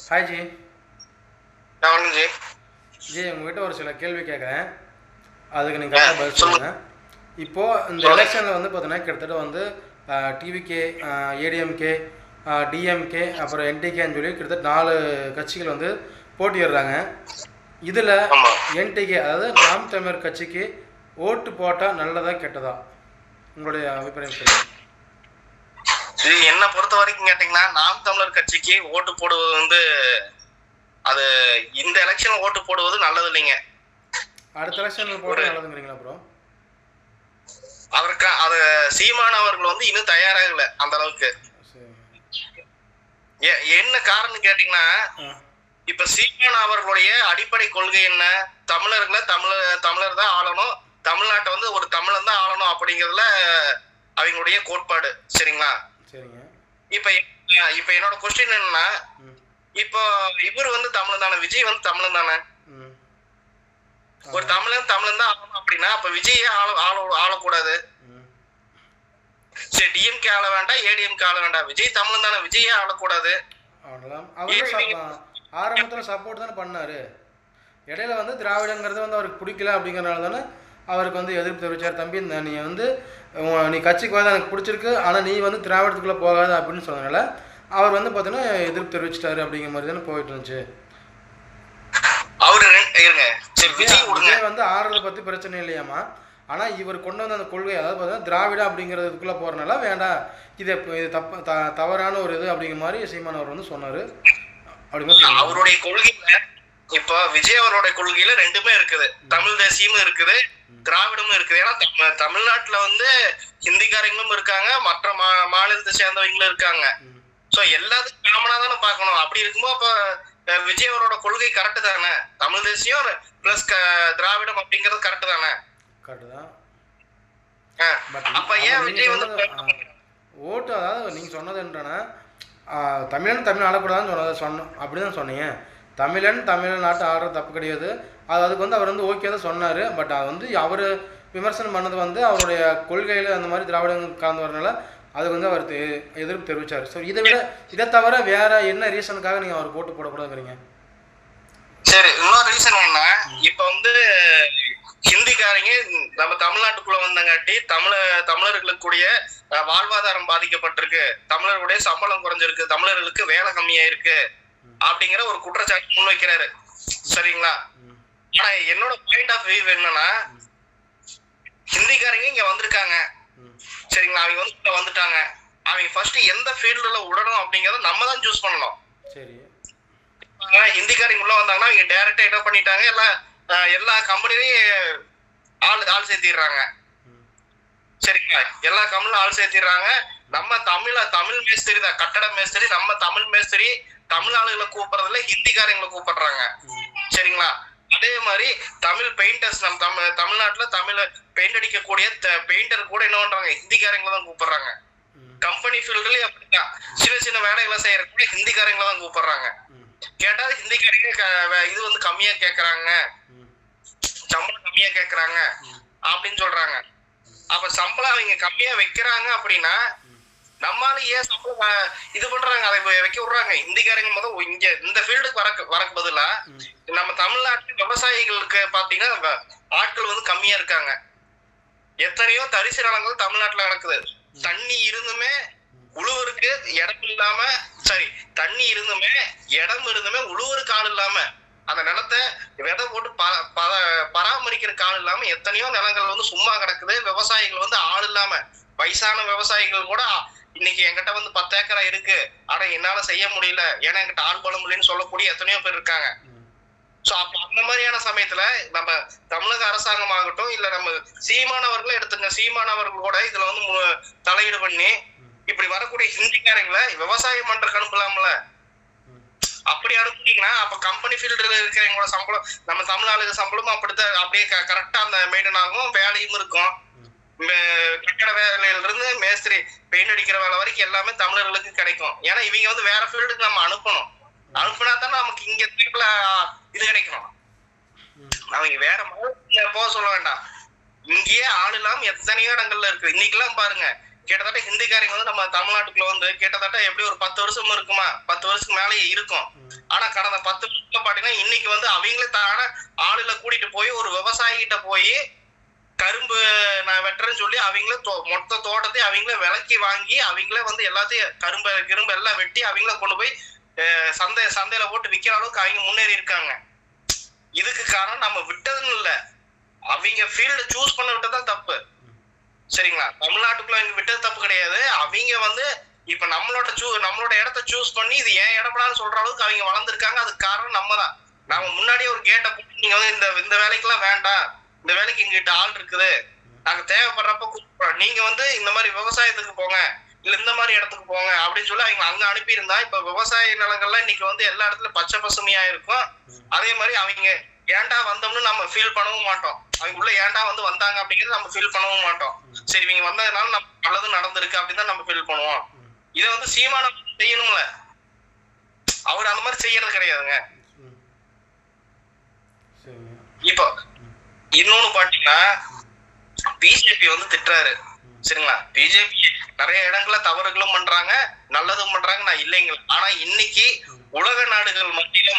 Hi G. வணக்கம் G. G உங்ககிட்ட ஒரு சில கேள்வி கேட்குறேன், அதுக்கு நீங்கள் கரெக்டாக பதில் சொல்லுங்கள். இப்போது இந்த எலெக்ஷனில் வந்து பார்த்தீங்கன்னா கிட்டத்தட்ட வந்து டிவிகே, ஏடிஎம்கே, டிஎம்கே, அப்புறம் என்டிகேன்னு சொல்லி கிட்டத்தட்ட 4 கட்சிகள் வந்து போட்டியிடுறாங்க. இதில் என்டிகே அதாவது நாம் தமிழர் கட்சிக்கு ஓட்டு போட்டால் நல்லதா கெட்டதா, உங்களுடைய அபிப்பிராயம் சொல்லுங்கள். என்ன பொறுத்த வரைக்கும் கேட்டீங்கன்னா, நாம் தமிழர் கட்சிக்கு ஓட்டு போடுவது வந்து அது இந்த எலெக்ஷன் ஓட்டு போடுவது நல்லது இல்லைங்க. அடுத்த எலெக்ஷன் போட நல்லதுங்கிறீங்களா ப்ரோ? அதற்கு அது சீமான் அவர்கள் வந்து இன்னும் தயாராகல அந்த அளவுக்கு. என்ன காரணம் கேட்டீங்கன்னா, இப்ப சீமான் அவர்களுடைய அடிப்படை கொள்கை என்ன? தமிழர் தான் ஆளணும், தமிழ்நாட்டை வந்து ஒரு தமிழன் தான் ஆளணும் அப்படிங்கிறதுல அவங்களுடைய கோட்பாடு. சரிங்களா? இப்ப என்னோட கொஸ்டின் என்னன்னா, இப்போ இவர் வந்து தமிழன் தானே, விஜய் வந்து தமிழன் தானே, ஒரு தமிழன் தான் ஆளணும் அப்படின்னா அப்ப விஜய் ஆளக்கூடாது. சரி, டிஎம்கே ஆள வேண்டாம், ஏடிஎம்கே ஆள வேண்டாம், விஜய் தமிழன் தானே, விஜயே ஆளக்கூடாது. ஆரம்பத்துல சப்போர்ட் தானே பண்ணாரு, இடையில வந்து திராவிடங்கிறது வந்து அவருக்கு பிடிக்கல அப்படிங்கறதுனால தானே அவருக்கு வந்து எதிர்ப்பு தெரிவிச்சார். தம்பி நீ வந்து நீ கட்சிக்கு வந்து எனக்கு பிடிச்சிருக்கு, ஆனால் நீ வந்து திராவிடத்துக்குள்ளே போகாத அப்படின்னு சொன்னதுனால அவர் வந்து பார்த்தீங்கன்னா எதிர்ப்பு தெரிவிச்சிட்டாரு அப்படிங்கிற மாதிரி தானே போயிட்டு இருந்துச்சு. விஜய் வந்து ஆறுறதை பற்றி பிரச்சனை இல்லையாமா, ஆனால் இவர் கொண்டு வந்த அந்த கொள்கை அதாவது பார்த்தீங்கன்னா திராவிட அப்படிங்கிறதுக்குள்ளே போகிறனால வேண்டாம், இது தவறான ஒரு இது அப்படிங்கிற மாதிரி சீமான் அவர் வந்து சொன்னார். அவருடைய கொள்கையில இப்ப விஜய் அவருடைய கொள்கையில ரெண்டுமே இருக்குது, தமிழ் தேசியமும் இருக்குது, திராவிடமும் இருக்குது. ஏன்னா தமிழ்நாட்டுல வந்து ஹிந்திக்காரங்களும் இருக்காங்க, மற்ற மாநிலத்தை சேர்ந்தவங்களும் இருக்காங்க. சோ எல்லாத்துக்கும் காமனா தானே பார்க்கணும். அப்படி இருக்கும்போது அப்ப விஜய் அவரோட கொள்கை கரெக்ட் தானே, தமிழ் தேசியம் பிளஸ் திராவிடம் அப்படிங்கிறது கரெக்ட் தானே. அப்ப ஏன் விஜய் வந்து ஓட்டு அதாவது நீங்க சொன்னது என்னன்னா தமிழ் ஆளக்கூடாதுன்னு சொன்னோம் அப்படிதான் சொன்னீங்க. தமிழன் நாட்டு ஆடுறது தப்பு கிடையாது, அதுக்கு வந்து அவர் வந்து ஓகே தான் சொன்னார். பட் அது வந்து அவர் விமர்சனம் பண்ணது வந்து அவருடைய கொள்கையில் அந்த மாதிரி திராவிடங்கள் கலந்து வரனால அதுக்கு வந்து அவர் எதிர்ப்பு தெரிவித்தார். ஸோ இதை தவிர வேற என்ன ரீசனுக்காக நீங்கள் அவர் போட்டு போடக்கூடாதுங்கிறீங்க? சரி, இன்னொரு ரீசன் என்ன, இப்போ வந்து ஹிந்திக்காரங்க நம்ம தமிழ்நாட்டுக்குள்ள வந்தங்காட்டி தமிழர்களுக்குடைய வாழ்வாதாரம் பாதிக்கப்பட்டிருக்கு, தமிழர்களுடைய சம்பளம் குறைஞ்சிருக்கு, தமிழர்களுக்கு வேலை கம்மியாயிருக்கு அப்படிங்கிற ஒரு குற்றச்சாட்டு முன்வைக்கிறாரு. சரிங்களா? ஆனா என்னோட பாயிண்ட் ஆஃப் வியூ என்னன்னா, ஹிந்திக்காரங்க இங்க வந்திருக்காங்க, சரிங்களா, அவங்க வந்து வந்துட்டாங்க, அவங்க ஃபர்ஸ்ட் எந்த ஃபீல்டுல விடணும் அப்படிங்கறத நம்ம தான் சூஸ் பண்ணணும். சரி, ஹிந்திக்காரங்க உள்ள வந்தாங்கன்னா அவங்க டைரக்டா என்ன பண்ணிட்டாங்க, எல்லா கம்பெனிலையும் ஆள் சேர்த்திடுறாங்க. சரிங்களா? எல்லா கம்பெனிலும் ஆள் சேர்த்திடுறாங்க. நம்ம தமிழ் மேஸ்திரி தான், கட்டட மேஸ்திரி, நம்ம தமிழ் மேஸ்திரி தமிழ் ஆளுகளை கூப்பிடுறதுல ஹிந்திக்காரங்களை கூப்பிடுறாங்க. சரிங்களா? அதே மாதிரி தமிழ் பெயிண்டர்ஸ், நம்ம தமிழ்நாட்டுல தமிழ் பெயிண்ட் அடிக்கக்கூடிய பெயிண்டர் கூட என்ன பண்றாங்க, ஹிந்திக்காரங்களை தான் கூப்பிடுறாங்க. கம்பெனி ஃபீல்டுலயும் அப்படிதான் சின்ன வேலைகளை செய்யற கூட ஹிந்திக்காரங்களை தான் கூப்பிடுறாங்க. கேட்டா ஹிந்திக்காரங்க இது வந்து கம்மியா கேக்குறாங்க, சம்பளம் கம்மியா கேக்குறாங்க அப்படின்னு சொல்றாங்க. அப்ப சம்பளம் அவங்க கம்மியா வைக்கிறாங்க அப்படின்னா நம்மளால ஏன் சம்பளம் இது பண்றாங்க, அதை வைக்க விடுறாங்க. ஹிந்திக்காரங்க முதல் இங்க இந்த ஃபீல்டுக்கு வரக்கு பதிலா நம்ம தமிழ்நாட்டு விவசாயிகளுக்கு பாத்தீங்கன்னா ஆட்கள் வந்து கம்மியா இருக்காங்க. எத்தனையோ தரிசு நிலங்கள் தமிழ்நாட்டுல நடக்குது, தண்ணி இருந்துமே உழுவருக்கு இடம் இல்லாம, சரி தண்ணி இருந்துமே உழுவருக்கு ஆள் இல்லாம, அந்த நிலத்தை விதை போட்டு பராமரிக்கிற ஆள் இல்லாம எத்தனையோ நிலங்கள் வந்து சும்மா கிடக்குது. விவசாயிகள் வந்து ஆள் இல்லாம, வயசான விவசாயிகள் கூட இன்னைக்கு என்கிட்ட வந்து 10 ஏக்கரா இருக்கு, ஆனா என்னால செய்ய முடியல, ஏன்னா என்கிட்ட ஆள் பலம் இல்லைன்னு சொல்லக்கூடிய எத்தனையோ பேர் இருக்காங்க. சோ அப்ப அந்த மாதிரியான சமயத்துல நம்ம தமிழக அரசாங்கம் ஆகட்டும், இல்ல நம்ம சீமானவர்களை எடுத்துங்க, சீமானவர்களோட இதுல வந்து தலையீடு பண்ணி இப்படி வரக்கூடிய ஹிந்திக்காரங்களை விவசாயம் பண்றதுக்கு அனுப்பலாம்ல. அப்படி அனுப்பிட்டீங்கன்னா அப்ப கம்பெனி ஃபீல்டுல இருக்கிறவங்களோட சம்பளம், நம்ம தமிழ் ஆளுக்கு சம்பளமும் அப்படித்தான் அப்படியே கரெக்டா அந்த மெயின்டைன் ஆகும், வேலையும் இருக்கும். கட்டட வேலையில இருந்து மேஸ்திரி பெயிண்ட் அடிக்கிற வேலை வரைக்கும் எல்லாமே தமிழர்களுக்கு கிடைக்கும். ஏன்னா இவங்க வந்து வேற ஃபீல்டுக்கு நம்ம அனுப்பணும், அனுப்புனா தானே நமக்கு இங்க திருப்பல இது கிடைக்கும். அவங்க வேற மாதிரி போக சொல்ல வேண்டாம், இங்கேயே ஆள் இல்லாம எத்தனையோ இடங்கள்ல இருக்கு. இன்னைக்கெல்லாம் பாருங்க, கிட்டத்தட்ட ஹிந்திக்காரங்க வந்து நம்ம தமிழ்நாட்டுக்குள்ள வந்து கிட்டத்தட்ட எப்படி ஒரு 10 வருஷம் இருக்குமா, 10 வருஷத்துக்கு மேலேயே இருக்கும். ஆனா கடந்த 10 வருஷத்துல பாத்தீங்கன்னா இன்னைக்கு வந்து அவங்களே தான ஆளுல கூட்டிட்டு போய் ஒரு விவசாயி கிட்ட போய் கரும்பு நான் வெட்டுறேன்னு சொல்லி அவங்களே மொத்த தோட்டத்தை அவங்களே விலைக்கு வாங்கி அவங்களே வந்து எல்லாத்தையும் கிரும்பு எல்லாம் வெட்டி அவங்களே கொண்டு போய் சந்தையில போட்டு விற்கிற அளவுக்கு அவங்க முன்னேறி இருக்காங்க. இதுக்கு காரணம் நம்ம விட்டதுன்னு இல்ல, அவங்க ஃபீல்டு சூஸ் பண்ண விட்டதான் தப்பு. சரிங்களா? தமிழ்நாட்டுக்குள்ள அவங்க விட்டது தப்பு கிடையாது. அவங்க வந்து இப்ப நம்மளோட இடத்த சூஸ் பண்ணி இது ஏன் இடப்படான்னு சொல்ற அளவுக்கு அவங்க வளர்ந்துருக்காங்க. அதுக்கு காரணம் நம்ம தான். நாம முன்னாடியே ஒரு கேட்டை போட்டு நீங்க வந்து இந்த வேலைக்கெல்லாம் வேண்டாம், இந்த வேலைக்கு எங்கிட்ட ஆள் இருக்குது, நாங்க தேவைப்படுறப்ப கூப்பிடுறோம், நீங்க வந்து இந்த மாதிரி விவசாயத்துக்கு போங்க இல்ல இந்த மாதிரி இடத்துக்கு போங்க அப்படின்னு சொல்லி அவங்க அங்க அனுப்பியிருந்தா இப்ப விவசாய நிலங்கள்லாம் இன்னைக்கு வந்து எல்லா இடத்துலயும் பச்சை பசுமையா இருக்கும். அதே மாதிரி அவங்க ஏன்டா வந்தோம்னு நம்ம ஃபீல் பண்ணவும் மாட்டோம். அவங்க உள்ள ஏன்டா வந்து வந்தாங்க அப்படிங்கிறது நம்ம ஃபீல் பண்ணவும் மாட்டோம். சரி இவங்க வந்ததுனால நம்ம நல்லது நடந்திருக்கு அப்படின்னு தான் நம்ம ஃபீல் பண்ணுவோம். இதை வந்து சீமானம் செய்யணும்ல, அவர் அந்த மாதிரி செய்யறது கிடையாதுங்க. இப்போ இன்னொன்னு பாத்தீங்கன்னா பிஜேபி வந்து திட்டுறாரு. சரிங்களா? பிஜேபி நிறைய இடங்கள்ல தவறுகளும் பண்றாங்க, நல்லதும் பண்றாங்க, நான் இல்லைங்க. ஆனா இன்னைக்கு உலக நாடுகள் மத்தியில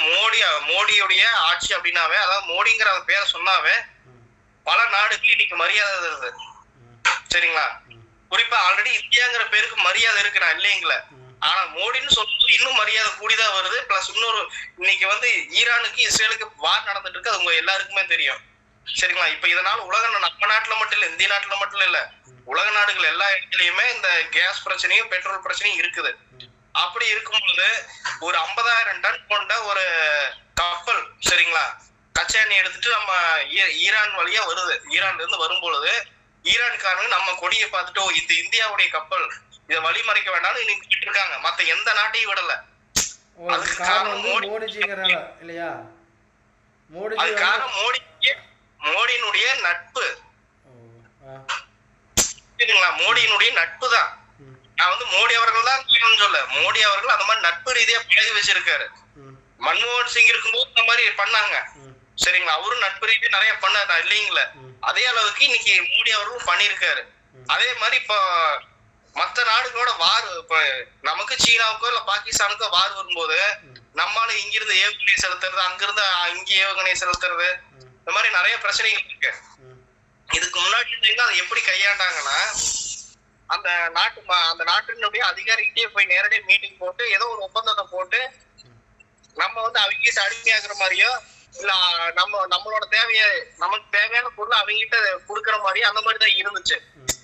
மோடியுடைய ஆட்சி அப்படின்னாவே, அதாவது மோடிங்கிற பேரை சொன்னாவே பல நாடுகள் இன்னைக்கு மரியாதை தருது. சரிங்களா? குறிப்பா ஆல்ரெடி இந்தியாங்கிற பேருக்கு மரியாதை இருக்கு, நான் இல்லைங்கள. ஆனா மோடின்னு சொல்லும்போது இன்னும் மரியாதை கூடிதான் வருது. பிளஸ் இன்னொரு இன்னைக்கு வந்து ஈரானுக்கு இஸ்ரேலுக்கு வார் நடந்துட்டு இருக்கு, அது உங்க எல்லாருக்குமே தெரியும். சரிங்களா? இப்ப இதனால நம்ம நாட்டுல மட்டும் இல்ல, இந்திய நாட்டுல மட்டும் இல்ல, உலக நாடுகள் எல்லா இடத்துலயுமே இந்த கேஸ் பிரச்சனையும் பெட்ரோல் பிரச்சனையும் இருக்குது. அப்படி இருக்கும்போது ஒரு 50,000 டன் கொண்ட ஒரு கப்பல், சரிங்களா, கச்சா எண்ணெய் எடுத்துட்டு நம்ம ஈரான் வழியா வருது. ஈரான்ல இருந்து வரும்பொழுது ஈரான்காரங்க நம்ம கொடியை பார்த்துட்டு இது இந்தியாவுடைய கப்பல், இதை வழிமறைக்க வேண்டாம்னு இன்னைக்கு இருக்காங்க. மத்த எந்த நாட்டையும் விடல. அதுக்கு காரணம் இல்லையா? அது காரணம் மோடியினுடைய நட்பு. மோடியினுடைய நட்பு தான். நான் வந்து மோடி அவர்கள் தான் சொல்ல, மோடி அவர்கள் அந்த மாதிரி நட்பு ரீதியா பழகி வச்சிருக்காரு. மன்மோகன் சிங் இருக்கும்போது இந்த மாதிரி பண்ணாங்க. சரிங்களா? அவரும் நட்பு ரீதியா நிறைய பண்ணாரு, இல்லைங்களா? அதே அளவுக்கு இன்னைக்கு மோடி அவர்களும் பண்ணிருக்காரு. அதே மாதிரி இப்போ மத்த நாடுகளோட வார், இப்ப நமக்கு சீனாவுக்கோ இல்ல பாகிஸ்தானுக்கோ வார் வரும்போது நம்மளால இங்கிருந்து ஏவுகணை செலுத்துறது, அங்கிருந்து இங்க ஏவுகணை செலுத்துறது, இந்த மாதிரி நிறைய பிரச்சனைகள் இருக்கு. இதுக்கு முன்னாடி இருந்தீங்கன்னா அதை எப்படி கையாண்டாங்கன்னா, அந்த நாட்டினுடைய அதிகாரிகிட்டே போய் நேரடியாக மீட்டிங் போட்டு ஏதோ ஒரு ஒப்பந்தத்தை போட்டு நம்ம வந்து அவங்ககிட்ட அடிமையாகிற மாதிரியோ இல்ல நம்மளோட நமக்கு தேவையான பொருள் அவங்ககிட்ட கொடுக்குற மாதிரி அந்த மாதிரி தான் இருந்துச்சு.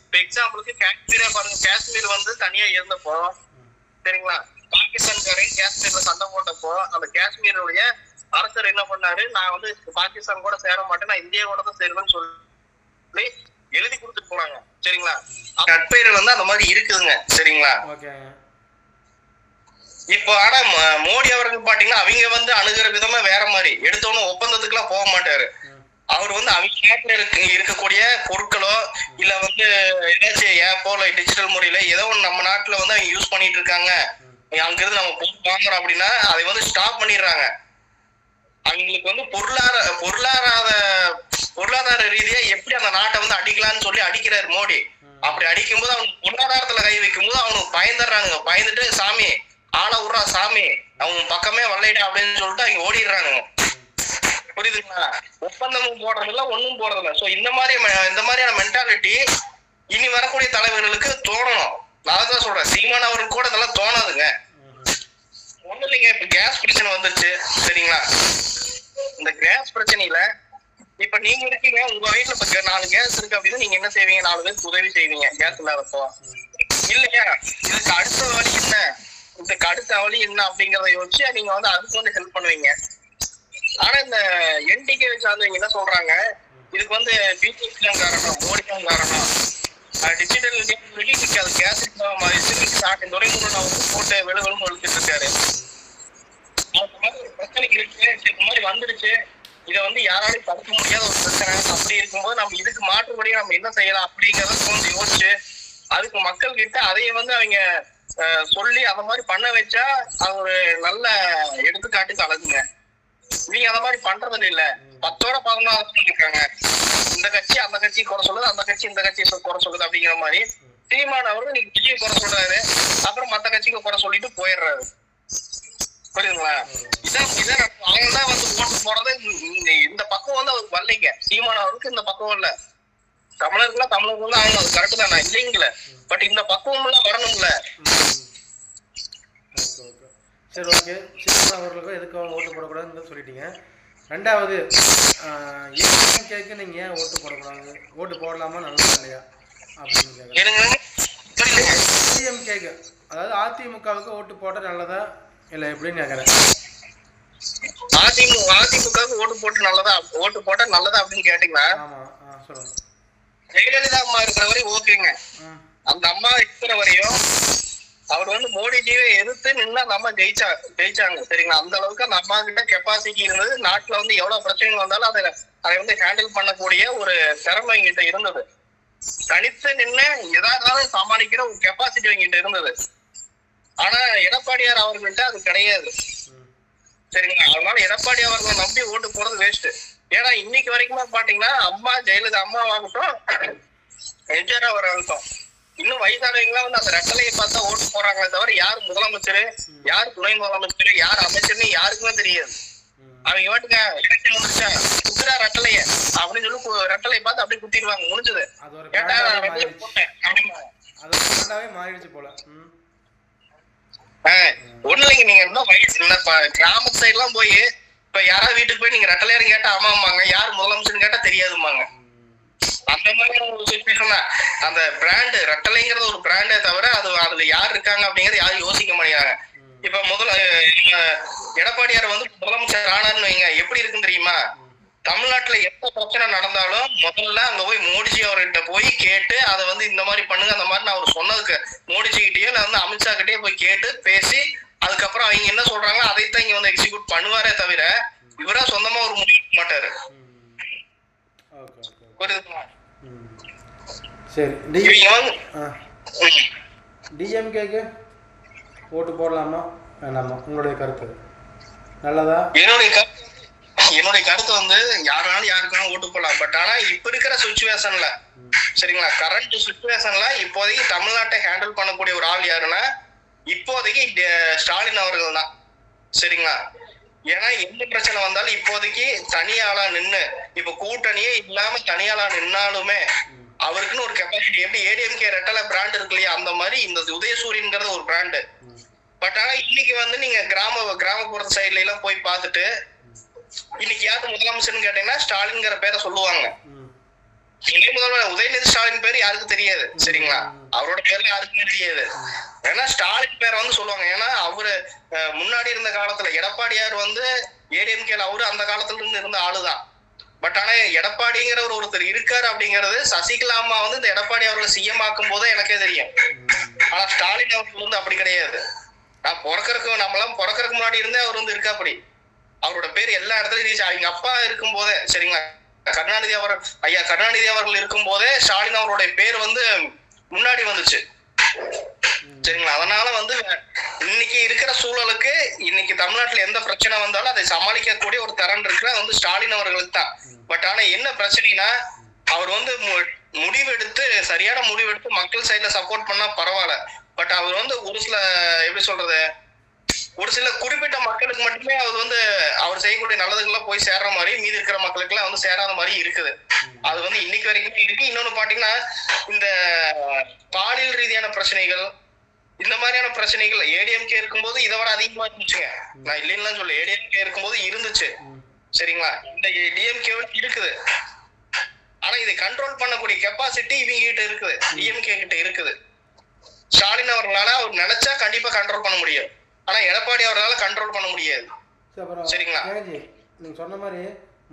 இப்ப எக்ஸாம்பிளுக்கு காஷ்மீரே பாருங்க, காஷ்மீர் வந்து தனியா இருந்தப்போ, சரிங்களா, பாகிஸ்தான்காரையும் காஷ்மீர்ல சண்டை போட்டப்போ அந்த காஷ்மீருடைய அரசர் என்ன பண்ணாரு, நான் வந்து பாகிஸ்தான் கூட சேர மாட்டேன், நான் இந்தியாவோட தான் சேருவேன்னு சொல்லி எழுதி கொடுத்துட்டு போனாங்க. சரிங்களா? நட்பெயர்கள் வந்து அந்த மாதிரி இருக்குதுங்க. சரிங்களா? இப்போ ஆனா மோடி அவர்கள் பாத்தீங்கன்னா அவங்க வந்து அணுகிற விதமா வேற மாதிரி, எடுத்தோன்னு ஒப்பந்தத்துக்கு எல்லாம் போக மாட்டாரு. அவர் வந்து அவங்க நாட்டுல இருக்கக்கூடிய பொருட்களோ இல்ல வந்து ஏதாச்சும் ஆப்போ இல்ல டிஜிட்டல் முறையில ஏதோ ஒன்று நம்ம நாட்டுல வந்து அவங்க யூஸ் பண்ணிட்டு இருக்காங்க, அங்கிருந்து நம்ம பொருள் வாங்குறோம் அப்படின்னா அதை வந்து ஸ்டாப் பண்ணிடுறாங்க. அவங்களுக்கு வந்து பொருளாதார ரீதியா எப்படி அந்த நாட்டை வந்து அடிக்கலாம்னு சொல்லி அடிக்கிறாரு மோடி. அப்படி அடிக்கும் போது அவனுக்கு பொருளாதாரத்துல கை வைக்கும் போது அவனுக்கு பயந்துடுறாங்க. பயந்துட்டு சாமி ஆளை விடுறா, சாமி அவங்க பக்கமே வரலைடா அப்படின்னு சொல்லிட்டு அவங்க ஓடிடுறானுங்க. புரியுதுங்களா? ஒப்பந்தமும் போடுறது இல்ல, ஒன்னும் போறது இல்ல. சோ இந்த மாதிரியான மென்டாலிட்டி இனி வரக்கூடிய தலைவர்களுக்கு தோணணும். நான் தான் சொல்றேன், சீமான் அவருக்கு கூட இதெல்லாம் தோணாதுங்க. ஒண்ணு இல்லைங்க, இப்ப கேஸ் பிரச்சனை வந்துருச்சு. சரிங்களா? இந்த கேஸ் பிரச்சனையில இப்ப நீங்க இருக்கீங்க, உங்க வீட்டுல இப்ப 4 கேஸ் இருக்கு அப்படின்னா நீங்க என்ன செய்வீங்க? 4 பேருக்கு உதவி செய்வீங்க கேஸ் இல்லாதப்போ, இல்லையா? இதுக்கு அடுத்த வழி என்ன, இதுக்கு அடுத்த வழி என்ன அப்படிங்கறத யோசிச்சு நீங்க வந்து அதுக்கு வந்து ஹெல்ப் பண்ணுவீங்க. ஆனா இந்த என்டிகே சார்ந்தவங்க என்ன சொல்றாங்க, இதுக்கு வந்து பிஜேபி தான் காரணம், மோடி தான் காரணம், டிஜிட்டல் இந்தியா அது கேஸ் மாதிரி துறைமுறை போட்டு வெளுவலும் வளர்த்துட்டு இருக்காரு. அந்த மாதிரி ஒரு பிரச்சனை இருக்கு, இந்த மாதிரி வந்துருச்சு, இதை வந்து யாராலையும் தடுக்க முடியாத ஒரு பிரச்சனை. அப்படி இருக்கும்போது நம்ம இதுக்கு மாற்றுபடியா நம்ம என்ன செய்யலாம் அப்படிங்கறத கொஞ்சம் யோசிச்சு அதுக்கு மக்கள் கிட்ட அதைய வந்து அவங்க சொல்லி அந்த மாதிரி பண்ண வச்சா அது ஒரு நல்ல எடுத்துக்காட்டுக்கு அழகுங்க. நீங்க அந்த மாதிரி பண்றது இல்ல, 10ஓட 11 இருக்காங்க. இந்த கட்சி அந்த கட்சி குறை சொல்லுது, அந்த கட்சி இந்த கட்சி குறை சொல்லுது அப்படிங்கிற மாதிரி சீமான் அவர்கள் நீங்க விஜயை குறை சொல்றாரு, அப்புறம் மத்த கட்சிக்கு குறை சொல்லிட்டு போயிடுறாரு. புரியுதுங்களா? இதான் அவங்க தான் வந்து ஓட்டு போறது. இந்த பக்கம் வந்து அவருக்கு வரலைங்க, சீமான் அவருக்கு இந்த பக்கம் இல்ல. தமிழர்களா தமிழர்கள் அவங்க கரெக்ட் தான், நான் இல்லைங்கள. பட் இந்த பக்குவம் எல்லாம் வரணும்ல. சரி, ஓகே. சீமான் அவர்களுக்கும் எதுக்கு அவங்க ஓட்டு போடக்கூடாதுன்னு சொல்லிட்டீங்க. ரெண்டாவது, ஏடிஎம்கேக்கு நீங்கள் ஏன் ஓட்டு போடக்கூடாது, ஓட்டு போடலாமா நல்லதா இல்லையா அப்படின்னு கேட்குறேன். ஏடிஎம்கேக்கு, அதாவது அதிமுகவுக்கு ஓட்டு போட நல்லதா இல்லை எப்படின்னு கேட்குறேன். அதிமுகவுக்கு ஓட்டு போட்டு நல்லதா, ஓட்டு போட்டா நல்லதா அப்படின்னு கேட்டீங்களா? ஆமாம், சொல்லுங்க. ஜெயலலிதா அம்மா இருக்கிற வரையும் ஓகேங்க. அந்த அம்மா இருக்கிற வரையும் அவர் வந்து மோடிஜியை எதிர்த்து நின்று அந்த அம்மா ஜெயிச்சாங்க. சரிங்களா? அந்த அளவுக்கு அந்த அம்மா கிட்ட கெப்பாசிட்டி இருந்தது. நாட்டுல வந்து எவ்வளவு பிரச்சனைகள் வந்தாலும் அதை வந்து ஹேண்டில் பண்ணக்கூடிய ஒரு திறமை கிட்ட இருந்தது. தனித்து நின்று எதாவது சமாளிக்கிற ஒரு கெப்பாசிட்டி அவங்கிட்ட இருந்தது. ஆனா எடப்பாடியார் அவர்கள்ட்ட அது கிடையாது. சரிங்களா? அதனால எடப்பாடி அவர்களை நம்பி ஓட்டு போறது வேஸ்ட். ஏன்னா இன்னைக்கு வரைக்குமே பாத்தீங்கன்னா அம்மா ஜெயலலிதா அம்மாவாகட்டும், எம்ஜிஆர் அவராகட்டும், இன்னும் வயசானவங்களா வந்து அந்த ரெட்டலையை பார்த்தா ஓட்டு போறாங்களே தவிர யாரு முதலமைச்சர், யாரு துணை முதலமைச்சர், யாரு அமைச்சர்னு யாருக்குமே தெரியாது. அவங்க வாட்டுங்க எலெக்ஷன் முடிச்சா குத்துறா ரெட்டலைய அப்படின்னு சொல்லி ரெட்டலையை பார்த்து அப்படியே குத்திடுவாங்க, முடிஞ்சது. கேட்டா மாறிடுச்சு போல. ஒண்ணு இல்லைங்க, நீங்க இன்னும் வயசு இல்ல. கிராமத்து சைடு எல்லாம் போய் இப்ப யாராவது வீட்டுக்கு போய் நீங்க ரெட்டலையாரும் கேட்டா ஆமாம்பாங்க, யாரு முதலமைச்சர்னு கேட்டா தெரியாதுமாங்க. அந்த மாதிரி ஒரு சிச்சுவேஷன் தான். அந்த பிராண்ட் ரெட்டலைங்கிறது ஒரு பிராண்டே தவிர அதுல யார் இருக்காங்க அப்படிங்கறது யாரும் யோசிக்க மாட்டேங்கிறாங்க. இப்ப எடப்பாடியார் வந்து முதலமைச்சர் ஆனார்னு வைங்க, எப்படி இருக்குன்னு தெரியுமா? தமிழ்நாட்டுல எப்ப பிரச்சனை நடந்தாலும் முதல்ல அங்க போய் மோடிஜி அவர்கிட்ட போய் கேட்டு அதை வந்து இந்த மாதிரி பண்ணுங்க அந்த மாதிரி நான் அவர் சொன்னதுக்கு மோடிஜி கிட்டயோ இல்ல வந்து அமித்ஷா கிட்டே போய் கேட்டு பேசி அதுக்கப்புறம் அவங்க என்ன சொல்றாங்களோ அதைத்தான் இங்க வந்து எக்ஸிக்யூட் பண்ணுவாரே தவிர இவரா சொந்தமா ஒரு முடிவு எடுக்க மாட்டாரு. சரி, டிஎம்கேக்கு ஓட்டு போடலாமா வேணாமா உங்களுடைய கருத்து நல்லதா? என்னுடைய கருத்து வந்து யாருனாலும் யாருக்கான ஓட்டு போடலாம். பட் ஆனா இப்ப இருக்கிற சுச்சுவேஷன்ல, சரிங்களா, கரண்ட் சுச்சுவேஷன்ல இப்போதைக்கு தமிழ்நாட்டை ஹேண்டில் பண்ணக்கூடிய ஒரு ஆள் யாருன்னா இப்போதைக்கு ஸ்டாலின் அவர்கள் தான். சரிங்களா? ஏன்னா எந்த பிரச்சனை வந்தாலும் இப்போதைக்கு தனியாளா நின்று, இப்ப கூட்டணியே இல்லாம தனியாளா நின்னாலுமே அவருக்குன்னு ஒரு கெப்பாசிட்டி, எப்படி ஏடிஎம்கே ரெட்டலை பிராண்ட் இருக்கு இல்லையா, அந்த மாதிரி இந்த உதயசூரியன்கிறது ஒரு பிராண்டு. பட் ஆனா இன்னைக்கு வந்து நீங்க கிராமப்புற சைட்ல எல்லாம் போய் பார்த்துட்டு இன்னைக்கு யாரு முதலமைச்சர்னு கேட்டீங்கன்னா ஸ்டாலின்ங்கிற பேரை சொல்லுவாங்க. இணை முதல்வர் உதயநிதி ஸ்டாலின் பேரு யாருக்கும் தெரியாது. சரிங்களா? அவரோட பேர்ல யாருக்குமே தெரியாது. ஏன்னா ஸ்டாலின் பேரை வந்து சொல்லுவாங்க. ஏன்னா அவரு முன்னாடி இருந்த காலத்துல எடப்பாடியார் வந்து ஏடிஎம்கேல அவரு அந்த காலத்துல இருந்து இருந்த ஆளுதான். பட் ஆனா எடப்பாடிங்கிற ஒருத்தர் இருக்காரு அப்படிங்கிறது சசிகலா அம்மா வந்து இந்த எடப்பாடி அவர்களை சிஎம் ஆக்கும் போதே எனக்கே தெரியும். ஆனா ஸ்டாலின் அவர்கள் வந்து அப்படி கிடையாது. நம்மளாம் பிறக்கறதுக்கு முன்னாடி இருந்தே அவர் வந்து இருக்கா. அப்படி அவரோட பேர் எல்லா இடத்துலயும் அவங்க அப்பா இருக்கும் போதே, சரிங்களா, ஐயா கருணாநிதி அவர்கள் இருக்கும் போதே ஸ்டாலின் அவருடைய பேர் வந்து முன்னாடி வந்துச்சு. சரிங்களா? அதனால வந்து இன்னைக்கு இருக்கிற சூழலுக்கு இன்னைக்கு தமிழ்நாட்டுல எந்த பிரச்சனை வந்தாலும் அதை சமாளிக்கக்கூடிய ஒரு திறன் இருக்கு, அது வந்து ஸ்டாலின் அவர்களுக்கு தான். பட் ஆனா என்ன பிரச்சனைனா அவர் வந்து முடிவெடுத்து சரியான முடிவெடுத்து மக்கள் சைட்ல சப்போர்ட் பண்ணா பரவாயில்ல. பட் அவர் வந்து ஒரு சில எப்படி சொல்றது, ஒரு சில குறிப்பிட்ட மக்களுக்கு மட்டுமே அவர் வந்து அவர் செய்யக்கூடிய நல்லதுக்கெல்லாம் போய் சேர்ற மாதிரி மீதி இருக்கிற மக்களுக்கு எல்லாம் வந்து சேராத மாதிரி இருக்குது. அது வந்து இன்னைக்கு வரைக்கும் இருக்கு. இன்னொன்னு பாத்தீங்கன்னா இந்த பாலியல் ரீதியான பிரச்சனைகள், இந்த மாதிரியான பிரச்சனைகள் ஏடிஎம்கே இருக்கும்போது இதை விட அதிகமா இருந்துச்சுங்க. நான் இல்லைன்னு சொல்ல, ஏடிஎம்கே இருக்கும்போது இருந்துச்சு. சரிங்களா? இந்த டிஎம்கே இருக்குது. ஆனா இதை கண்ட்ரோல் பண்ணக்கூடிய கெப்பாசிட்டி இவங்க கிட்ட இருக்குது, டிஎம்கே கிட்ட இருக்குது. ஸ்டாலின் அவர்களால அவர் நினைச்சா கண்டிப்பா கண்ட்ரோல் பண்ண முடியும். ஆனா எடப்பாடி அவரால் கண்ட்ரோல் பண்ண முடியாது. சரிங்களா? நீங்க சொன்ன மாதிரி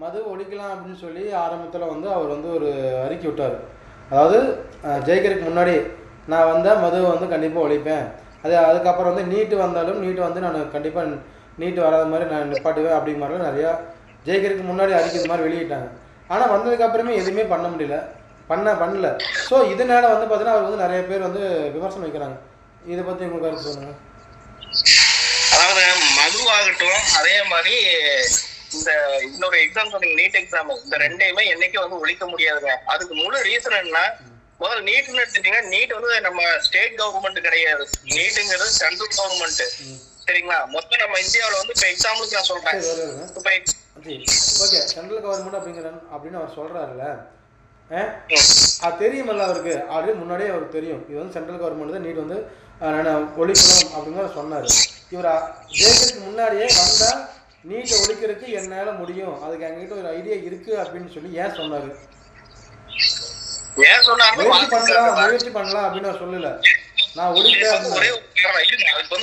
மது ஒழிக்கலாம் அப்படின்னு சொல்லி ஆரம்பத்தில் வந்து அவர் வந்து ஒரு அறிக்கை விட்டார். அதாவது ஜெயிக்கிறதுக்கு முன்னாடி நான் வந்தால் மதுவை வந்து கண்டிப்பாக ஒழிப்பேன், அதுக்கப்புறம் வந்து நீட்டு வந்தாலும் நீட்டு வந்து நான் கண்டிப்பாக நீட்டு வராத மாதிரி நான் நிப்பாட்டுவேன் அப்படிங்கிற மாதிரிலாம் நிறையா ஜெயிக்கிறதுக்கு முன்னாடி அறிக்கை மாதிரி வெளியிட்டாங்க. ஆனால் வந்ததுக்கப்புறமே எதுவுமே பண்ணல. ஸோ இதனால வந்து பார்த்தீங்கன்னா அவர் வந்து நிறைய பேர் வந்து விமர்சனம் வைக்கிறாங்க. இதை பற்றி உங்களுக்கு கருத்து சொல்லுங்கள். அதாவது மதுவாகட்டும், அதே மாதிரி இந்த இன்னொரு எக்ஸாம் சொன்னீங்க, நீட் எக்ஸாம், இந்த ரெண்டையுமே என்னைக்கு வந்து ஒழிக்க முடியாதுங்க. அதுக்கு முழு ரீசன் என்ன, முதல்ல நீட்னு எடுத்துட்டீங்கன்னா நீட் வந்து நம்ம ஸ்டேட் கவர்மெண்ட் கிடையாது, நீட்டுங்கிறது சென்ட்ரல் கவர்மெண்ட். சரிங்களா? மொத்தம் நம்ம இந்தியாவில் வந்து இப்போ எக்ஸாம்பிளுக்கு நான் சொல்றேன். ஓகே, சென்ட்ரல் கவர்மெண்ட் அப்படின்னு அவர் சொல்றாருல்ல, அது தெரியுமல்ல அவருக்கு, ஆல்ரெடி முன்னாடியே அவருக்கு தெரியும் இது வந்து சென்ட்ரல் கவர்மெண்ட் தான் நீட் வந்து ஒழிக்கணும் அப்படிங்கிற சொன்னார். இவர் ஜெயிக்கிறதுக்கு முன்னாடியே வந்தால் நீட்டை ஒழிக்கிறதுக்கு என்னால் முடியும், அதுக்கு எங்ககிட்ட ஒரு ஐடியா இருக்குது அப்படின்னு சொல்லி ஏன் சொன்னார்? முயற்சி பண்ணலாம் அப்படின்னு நான் சொல்லல, நான் ஒழிக்கிறேன்.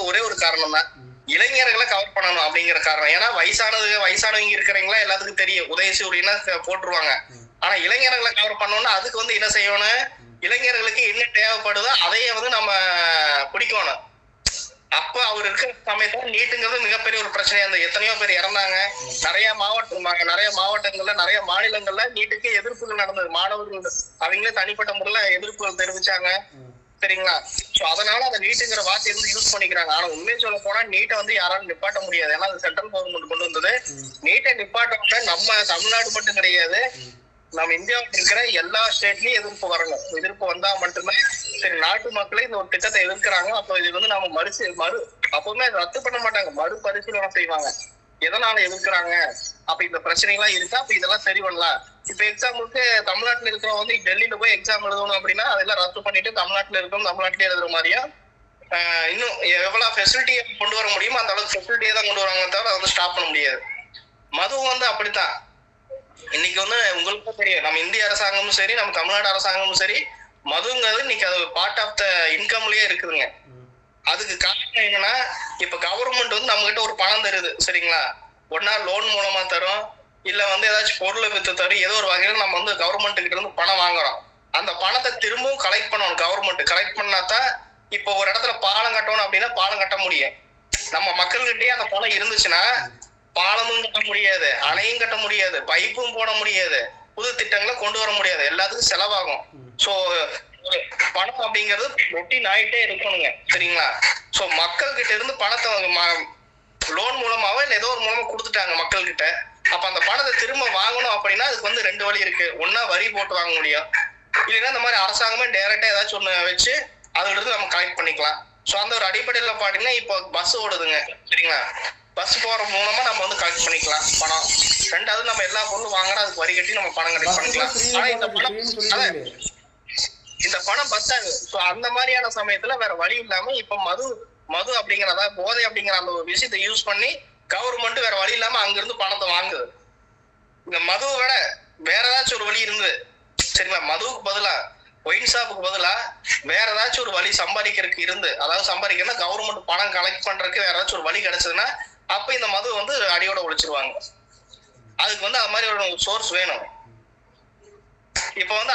ஒரே ஒரு காரணம் தான், இளைஞர்களை கவர் பண்ணணும் அப்படிங்கிற காரணம். ஏன்னா வயசானவங்க இருக்கிறவங்களா எல்லாத்துக்கும் தெரியும், உதயசூரியனா போட்டுருவாங்க. ஆனா இளைஞர்களை கவர் பண்ணணும்னா அதுக்கு வந்து என்ன செய்யணும், இளைஞர்களுக்கு என்ன தேவைப்படுதோ அதையே வந்து நம்ம பிடிக்கணும். அப்ப அவர் இருக்கிற சமயத்துல நீட்டுங்கிறது மிகப்பெரிய ஒரு பிரச்சனையா இருந்தது. எத்தனையோ பேர் இறந்தாங்க. நிறைய மாவட்டங்கள்ல நிறைய மாநிலங்கள்ல நீட்டுக்கு எதிர்ப்புகள் நடந்தது. மாணவர்கள் அவங்களே தனிப்பட்ட முறையில எதிர்ப்புகள் தெரிவிச்சாங்க. சரிங்களா? சோ அதனால அந்த நீட்டுங்கிற வார்த்தையை வந்து யூஸ் பண்ணிக்கிறாங்க. ஆனா உண்மையை சொல்ல போனா நீட்டை வந்து யாராலும் நிப்பாட்ட முடியாது. ஏன்னா அது சென்ட்ரல் கவர்மெண்ட் கொண்டு வந்தது. நீட்டை நிப்பாட்ட நம்ம தமிழ்நாடு மட்டும் கிடையாது, நம்ம இந்தியாவுக்கு இருக்கிற எல்லா ஸ்டேட்லயும் எதிர்ப்பு வரணும். எதிர்ப்பு வந்தா மட்டுமே சரி, நாட்டு மக்களே இந்த ஒரு திட்டத்தை எதிர்க்கிறாங்க. அப்போ இது வந்து நம்ம அப்பவுமே ரத்து பண்ண மாட்டாங்க, மறுபரிசீலனை செய்வாங்க. எதனால எதிர்க்கிறாங்க, அப்ப இந்த பிரச்சனை எல்லாம் இருக்கா, அப்ப இதெல்லாம் சரி பண்ணலாம். இப்ப எக்ஸாம்பிளுக்கு தமிழ்நாட்டுல இருக்கிறவங்க வந்து டெல்லியில போய் எக்ஸாம் எழுதணும் அப்படின்னா அதெல்லாம் ரத்து பண்ணிட்டு தமிழ்நாட்டுல இருக்கணும், தமிழ்நாட்டிலே எழுதுற மாதிரியா இன்னும் எவ்வளவு ஃபெசிலிட்டியை கொண்டு வர முடியுமோ அந்த அளவுக்கு ஃபெசிலிட்டியை தான் கொண்டு வராங்க, தவிர அதை வந்து ஸ்டாப் பண்ண முடியாது. மதுவும் வந்து அப்படித்தான். இன்னைக்கு வந்து உங்களுக்கும் தெரியும், நம்ம இந்திய அரசாங்கமும் சரி, நம்ம தமிழ்நாடு அரசாங்கமும் சரி, மதுங்கிறது இன்னைக்கு அது பார்ட் ஆஃப் த இன்கம்லயே இருக்குதுங்க. அதுக்கு காரணம் என்னன்னா, இப்ப கவர்மெண்ட் வந்து நம்ம கிட்ட ஒரு பணம் தருது, சரிங்களா? ஒன்னா லோன் மூலமா தரும், இல்ல வந்து ஏதாச்சும் பொருளை வித்து தரும். ஏதோ ஒரு வகையில நம்ம வந்து கவர்மெண்ட் கிட்ட இருந்து பணம் வாங்குறோம். அந்த பணத்தை திரும்பவும் கலெக்ட் பண்ணணும். கவர்மெண்ட் கலெக்ட் பண்ணாதான் இப்போ ஒரு இடத்துல பாலம் கட்டணும் அப்படின்னா பாலம் கட்ட முடியும். நம்ம மக்கள்கிட்டயே அந்த பணம் இருந்துச்சுன்னா பாலமும் கட்ட முடியாது, அணையும் கட்ட முடியாது, பைப்பும் போட முடியாது, புது திட்டங்களை கொண்டு வர முடியாது, எல்லாத்துக்கும் செலவாகும். சோ பணம் அப்படிங்கிறது ரொட்டீன் ஆயிட்டே இருக்கணுங்க, சரிங்களா? சோ மக்கள் கிட்ட இருந்து பணத்தை லோன் மூலமாவோ இல்ல ஏதோ ஒரு மூலமா கொடுத்துட்டாங்க மக்கள் கிட்ட. அப்ப அந்த பணத்தை திரும்ப வாங்கணும் அப்படின்னா அதுக்கு வந்து ரெண்டு வழி இருக்கு. ஒன்னா வரி போட்டு வாங்க முடியும், இல்லைன்னா இந்த மாதிரி அரசாங்கமே டைரக்டா ஏதாச்சும் ஒண்ணு வச்சு அதுல இருந்து நம்ம கலெக்ட் பண்ணிக்கலாம். சோ அந்த ஒரு அடிப்படையில பாத்தீங்கன்னா இப்போ பஸ் ஓடுதுங்க, சரிங்களா? பஸ் போற மூலமா நம்ம வந்து கலெக்ட் பண்ணிக்கலாம் பணம். ரெண்டாவது நம்ம எல்லா பொருளும் வாங்கினா அதுக்கு வரி கட்டி நம்ம பணம் கலெக்ட் பண்ணிக்கலாம். ஆனா இந்த பணம் பத்தாது. சோ அந்த மாதிரியான சமயத்துல வேற வழி இல்லாம இப்ப மது அப்படிங்கிறதா போதை அப்படிங்கிற அந்த ஒரு விஷயத்தை யூஸ் பண்ணி கவர்மெண்ட் வேற வழி இல்லாம அங்க இருந்து பணத்தை வாங்குது. இந்த மதுவை விட வேற ஏதாச்சும் ஒரு வழி இருந்து, சரிங்களா, மதுவுக்கு பதிலா ஒயின் ஷாப்புக்கு பதிலா வேற ஏதாச்சும் ஒரு வழி சம்பாதிக்கிறதுக்கு இருந்து, அதாவது சம்பாதிக்கணும்னா கவர்மெண்ட் பணம் கலெக்ட் பண்றதுக்கு வேற ஏதாச்சும் ஒரு வழி கிடைச்சதுன்னா அப்ப இந்த மது வந்து அடியோட ஒழிச்சிருவாங்க. அதுக்கு வந்து அது மாதிரி ஒரு சோர்ஸ் வேணும். இப்ப வந்து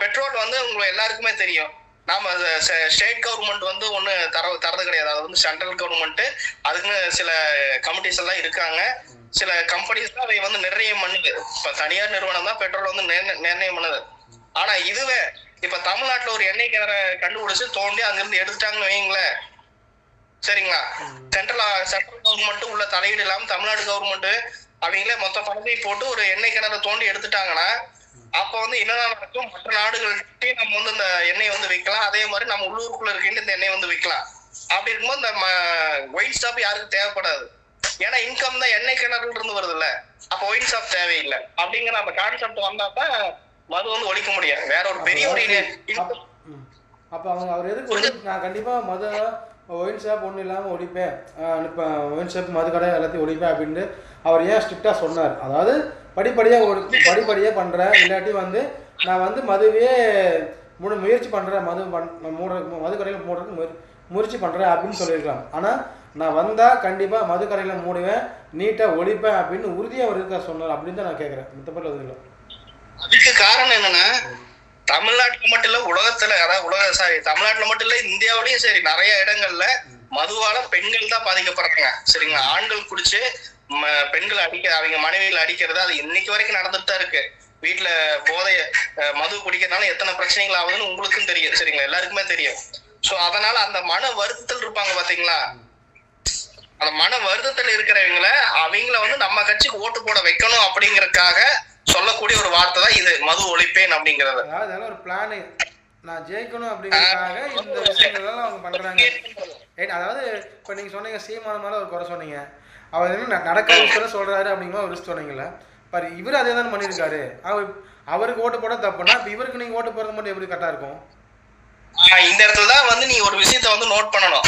பெட்ரோல் வந்து உங்களுக்கு எல்லாருக்குமே தெரியும், நாம ஸ்டேட் கவர்மெண்ட் வந்து ஒண்ணு தரது கிடையாது. அது வந்து சென்ட்ரல் கவர்மெண்ட் அதுக்குன்னு சில கமிட்டிஸ் எல்லாம் இருக்காங்க. சில கம்பெனிஸ் தான் அதை வந்து நிர்ணயம் பண்ணுது. இப்ப தனியார் நிறுவனம் தான் பெட்ரோல் வந்து நிர்ணயம் பண்ணுது. ஆனா இதுவே இப்ப தமிழ்நாட்டுல ஒரு எண்ணெய் கிணறை கண்டுபிடிச்சு தோண்டி அங்கிருந்து எடுத்துட்டாங்கன்னு வைங்களேன், சரிங்களா? சென்ட்ரல் கவர்மெண்ட் உள்ள தலையீடு இல்லாம தமிழ்நாடு கவர்மெண்ட் அவங்களே மொத்த பணத்தையும் போட்டு ஒரு எண்ணெய் கிணறை தோண்டி எடுத்துட்டாங்கன்னா அப்ப வந்து என்னதான் நடக்கும், மற்ற நாடுகள்கிட்டே நம்ம வந்து இந்த எண்ணெய் வந்து விற்கலாம், அதே மாதிரி நம்ம உள்ளூருக்குள்ள இருக்கின்ற இந்த எண்ணெய் வந்து விற்கலாம். அப்படி இருக்கும்போது இந்த ஒயின் ஷாப் யாருக்கும் தேவைப்படாது. ஏன்னா இன்கம் தான் எண்ணெய் கிணறுல இருந்து வருது இல்ல, அப்ப ஒயின் ஷாப் தேவையில்லை. அப்படிங்கிற அந்த கான்செப்ட் வந்தாதான் மது வந்து ஒழிக்க முடியாது. வேற ஒரு பெரிய ஒரு அப்ப அவர் எதுக்கு நான் கண்டிப்பா மது ஒயின் ஷாப் ஒன்றும் இல்லாமல் ஒழிப்பேன், இப்போ ஒயின் ஷாப் மது கடை எல்லாத்தையும் ஒழிப்பேன் அப்படின்ட்டு அவர் ஏன் ஸ்ட்ரிக்டாக சொன்னார்? அதாவது படிப்படியாக பண்ணுறேன், இல்லாட்டி வந்து நான் வந்து மதுவே முயற்சி பண்ணுறேன், மது கடையில் மூடுறதுக்கு முயற்சி பண்ணுறேன் அப்படின்னு சொல்லியிருக்கலாம். ஆனால் நான் வந்தால் கண்டிப்பாக மது கடையில் மூடுவேன், நீட்டாக ஒழிப்பேன் அப்படின்னு உறுதியாக அவர் இருக்க சொன்னார் அப்படின்னு தான் நான் கேட்குறேன். மற்றபடி அது இல்லை. அதுக்கு காரணம் என்னன்னா, தமிழ்நாட்டுல மட்டும் இல்ல உலகத்துல, அதாவது தமிழ்நாட்டுல மட்டும் இல்ல இந்தியாவிலயும் சரி நிறைய இடங்கள்ல மதுவால பெண்கள் தான் பாதிக்கப்படுறாங்க, சரிங்களா? ஆண்கள் குடிச்சு பெண்கள் அவங்க மனைவிகளை அடிக்கிறது அது இன்னைக்கு வரைக்கும் நடந்துட்டு தான் இருக்கு. வீட்டுல போதைய மது குடிக்கிறதுனால எத்தனை பிரச்சனைகள் ஆகுதுன்னு உங்களுக்கும் தெரியும், சரிங்களா? எல்லாருக்குமே தெரியும். சோ அதனால அந்த மன வருத்தத்தில் இருப்பாங்க பாத்தீங்களா, அந்த மன வருத்தத்தில் இருக்கிறவங்கள அவங்கள வந்து நம்ம கட்சிக்கு ஓட்டு போட வைக்கணும் அப்படிங்கறதுக்காக சொல்லக்கூடிய ஒரு வார்த்தை தான் இது, மது ஒழிப்பேன் அப்படிங்கிறது. அதாவது ஒரு பிளான் நான் ஜெயிக்கணும் அப்படிங்கிறதுக்காக இந்த விஷயங்கள்லாம் அவங்க பண்ணுறாங்க. அதாவது இப்போ நீங்கள் சொன்னீங்க சீமான மேலே ஒரு குறை சொன்னீங்க, அவர் என்ன நடக்காத விஷயம் சொல்கிறாரு அப்படிங்கிற ஒரு விஷயம் சொன்னீங்களே, பாரு இவர் அதே தான் பண்ணியிருக்காரு. அவருக்கு ஓட்டு போட தப்புனா இப்போ இவருக்கு நீங்கள் ஓட்டு போடுறது மட்டும் எப்படி கரெக்டாக இருக்கும்? இந்த இடத்துல தான் வந்து நீ ஒரு விஷயத்த வந்து நோட் பண்ணணும்.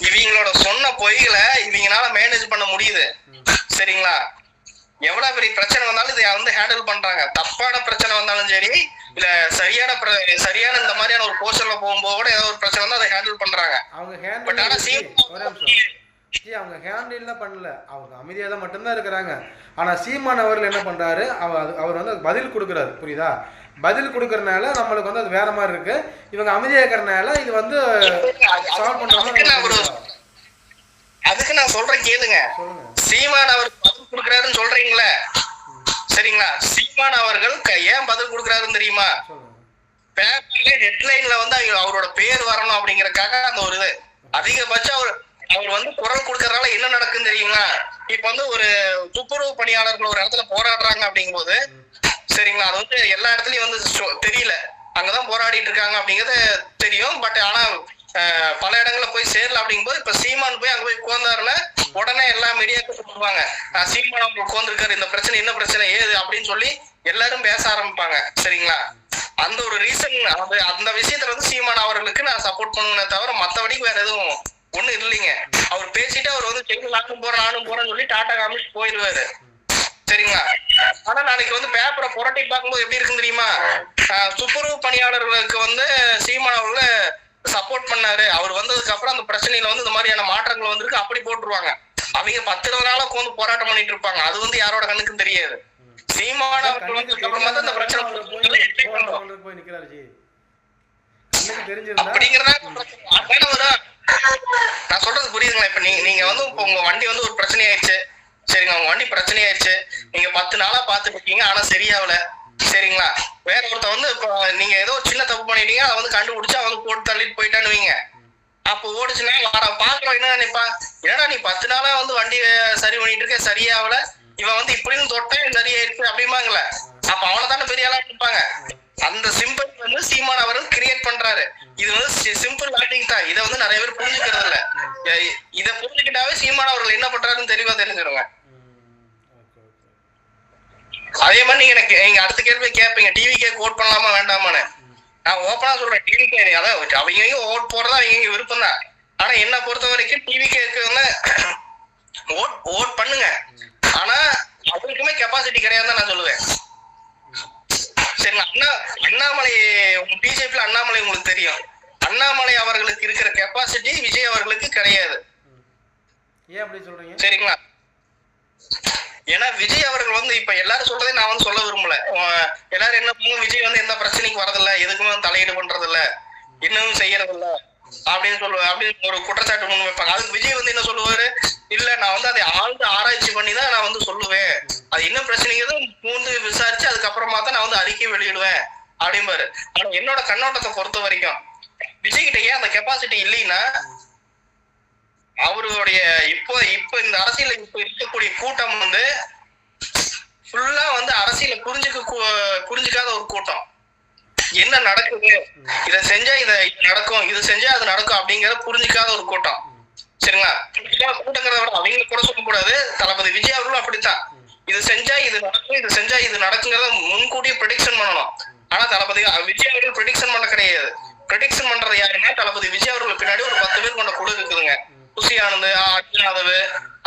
இவங்களோட சொன்ன பொய்களை இவங்களால மேனேஜ் பண்ண முடியுது. சரிங்களா? எவ்வளவு பெரிய பிரச்சனை வந்தாலும் இதை வந்து ஹேண்டில் பண்றாங்க. தப்பான பிரச்சனை வந்தாலும் சரி, இல்ல சரியான இந்த மாதிரியான ஒரு போர்ஷன்ல போகும்போது கூட ஏதோ ஒரு பிரச்சனை வந்து அதை ஹேண்டில் பண்றாங்க. அவங்க ஹேண்டில் பண்ணல, அவங்க அமைதியாக தான் மட்டும்தான் இருக்கிறாங்க. ஆனா சீமான் அவர்கள் என்ன பண்றாரு, அவர் வந்து பதில் கொடுக்குறாரு. புரியுதா? பதில் கொடுக்கறதுனால நம்மளுக்கு வந்து அது வேற மாதிரி இருக்கு. இவங்க அமைதியா இருக்கிறதுனால இது வந்து சால்வ் பண்றாங்க. அதுக்கு நான் சொல்றேன் கேளுங்க. சீமான் அவர் பதில் கொடுக்கறாருன்னு சொல்றீங்களே, சரிங்களா? சீமான் அவர்கள் ஏன் பதில் கொடுக்கறாருன்னு தெரியுமா? பேப்பர்ல ஹெட்லைன்ல வந்து அவரோட பேர் வரணும் அப்படிங்கறதுக்காக அந்த ஒரு இது. அதிகபட்சம் அவர் வந்து குரல் கொடுக்கறதுனால என்ன நடக்குன்னு தெரியுங்களா? இப்ப வந்து ஒரு துப்புரவு பணியாளர்கள் ஒரு இடத்துல போராடுறாங்க அப்படிங்கும் போது, சரிங்களா, அது வந்து எல்லா இடத்துலயும் வந்து தெரியல, அங்கதான் போராடிட்டு இருக்காங்க அப்படிங்கறது தெரியும். பட் ஆனா பல இடங்கள்ல போய் சேரல அப்படிங்கும்போது இப்ப சீமான் போய் அங்க போய் உட்கார்ந்தாருன்னா உடனே எல்லா மீடியாக்கும் சொல்லுவாங்க, சீமான் அவங்க உட்கார்ந்துருக்காரு, இந்த பிரச்சனை என்ன பிரச்சனை ஏது அப்படின்னு சொல்லி எல்லாரும் பேச ஆரம்பிப்பாங்க. சரிங்களா? அந்த ஒரு ரீசன், அந்த விஷயத்துல வந்து சீமான் அவர்களுக்கு நான் சப்போர்ட் பண்ணுவேனே தவிர மத்தபடிக்கு வேற எதுவும் ஒண்ணு இல்லைங்க. அவர் பேசிட்டு அவர் வந்து செங்கல் நானும் போறேன்னு சொல்லி டாடா காமிச்சு போயிருவாரு. சரிங்களா? ஆனா நாளைக்கு வந்து பேப்பரை புரட்டி பார்க்கும்போது எப்படி இருக்குன்னு தெரியுமா? துப்புரவு பணியாளர்களுக்கு வந்து சீமான் அவர்களை சப்போர்ட் பண்ணாரு, அவர் வந்ததுக்கு அப்புறம் அந்த பிரச்சனையில வந்து இந்த மாதிரியான மாற்றங்கள் வந்திருக்கு அப்படி போட்டுருவாங்க. அவங்க 10 நாளா உட்காந்து போராட்டம் பண்ணிட்டு இருப்பாங்க. அது வந்து யாரோட கண்ணுக்கும் தெரியாது. சீமான் அவர்கள் வந்ததுக்கு அப்புறமா தான் இந்த பிரச்சனை அப்படிங்கிறதா நான் சொல்றது புரியுதுங்களா? இப்ப நீங்க வந்து உங்க வண்டி வந்து ஒரு பிரச்சனை ஆயிடுச்சு. சரிங்களா? உங்க வண்டி பிரச்சனை ஆயிடுச்சு, நீங்க 10 நாளா பாத்துட்டு இருக்கீங்க, ஆனா சரியாவல. சரிங்களா? வேற ஒருத்த வந்து இப்போ நீங்க ஏதோ சின்ன தப்பு பண்ணிட்டீங்க, அதை வந்து கண்டுபிடிச்சு அவங்க போட்டு தள்ளிட்டு போயிட்டான்னு வைங்க. அப்போ ஓடிச்சுன்னா பாக்குறோம் என்ன நினைப்பா, ஏன்னா நீ 10 நாளா வந்து வண்டி சரி பண்ணிட்டு இருக்க, சரியாவல, இவன் வந்து இப்படின்னு தொட்டேன் சரியாயிருக்கு அப்படிம்பாங்களே. அப்ப அவனை தானே பெரிய ஆளா இருப்பாங்க. அந்த சிம்பிள் வந்து சீமான் அவர்கள் கிரியேட் பண்றாரு. இது வந்து சிம்பிள் லாஜிக் தான். இதை வந்து நிறைய பேர் புரிஞ்சுக்கிறது இல்ல. இதை புரிஞ்சுக்கிட்டாவே சீமான் அவர்கள் என்ன பண்றாருன்னு தெளிவா தெரிஞ்சிருங்க. அதே மாதிரி நீங்க அடுத்த கேள்வி கேட்பீங்க, டிவிக்கே ஓட் பண்ணலாமா வேண்டாமான்னு. நான் ஓப்பனா சொல்றேன், டிவிக்கே அதான் அவங்க ஓட் போறதா அவங்க விருப்பம் தான். ஆனா என்ன பொறுத்த வரைக்கும் டிவிக்கேக்கு வந்து ஓட் பண்ணுங்க, ஆனா அவருக்குமே கெப்பாசிட்டி கிடையாதுன்னு நான் சொல்லுவேன். சரிங்களா? அண்ணாமலை பிஜேபியில அண்ணாமலை உங்களுக்கு தெரியும், அண்ணாமலை அவர்களுக்கு இருக்கிற கெப்பாசிட்டி விஜய் அவர்களுக்கு கிடையாது. ஏன் அப்படி சொல்றீங்க? சரிங்களா? ஏன்னா விஜய் அவர்கள் வந்து இப்ப எல்லாரும் சொல்றதே நான் வந்து சொல்ல விரும்பல. எல்லாரும் என்ன பண்ணுவோம், விஜய் வந்து எந்த பிரச்சனைக்கு வரதில்ல, எதுக்குமே தலையீடு பண்றது இல்ல, இன்னமும் செய்யறது இல்ல அப்படின்னு ஒரு குற்றச்சாட்டு முன் வைப்பாங்க. அதுக்கு விஜய் வந்து என்ன சொல்லுவாரு, இல்ல நான் வந்து அதை ஆராய்ச்சி பண்ணி தான் நான் வந்து சொல்லுவேன், அது என்ன பிரச்சனைங்கிறது பூந்து விசாரிச்சு அதுக்கப்புறமா தான் நான் வந்து அறிக்கை வெளியிடுவேன் அப்படிம்பாரு. ஆனா என்னோட கண்ணோட்டத்தை பொறுத்த வரைக்கும் விஜய் கிட்ட ஏன் அந்த கெப்பாசிட்டி இல்லைன்னா, அவருடைய இப்ப இந்த அரசியல இப்ப இருக்கக்கூடிய கூட்டம் வந்து ஃபுல்லா வந்து அரசியல புரிஞ்சுக்காத ஒரு கூட்டம். என்ன நடக்குது, இதை செஞ்சா இதை நடக்கும், இது செஞ்சா அது நடக்கும் அப்படிங்கறத புரிஞ்சுக்காத ஒரு கூட்டம். சரிங்களா? கூட்டங்கிறத விட அவங்களுக்கு கூட சொல்லக்கூடாது, தளபதி விஜய் அவர்களும் அப்படித்தான். இது செஞ்சா இது நடக்கும், இது செஞ்சா இது நடக்குங்கிறத முன்கூட்டியே ப்ரெடிக்ஷன் பண்ணணும். ஆனா தளபதி விஜய் அவர்கள் ப்ரெடிக்ஷன் பண்ண கிடையாது. ப்ரெடிக்ஷன் பண்றது யாருன்னா தளபதி விஜய் அவர்கள் பின்னாடி ஒரு 10 பேர் கொண்ட குழு இருக்குதுங்க. குஷி ஆனந்த், அர்ஜுன் யாதவ்,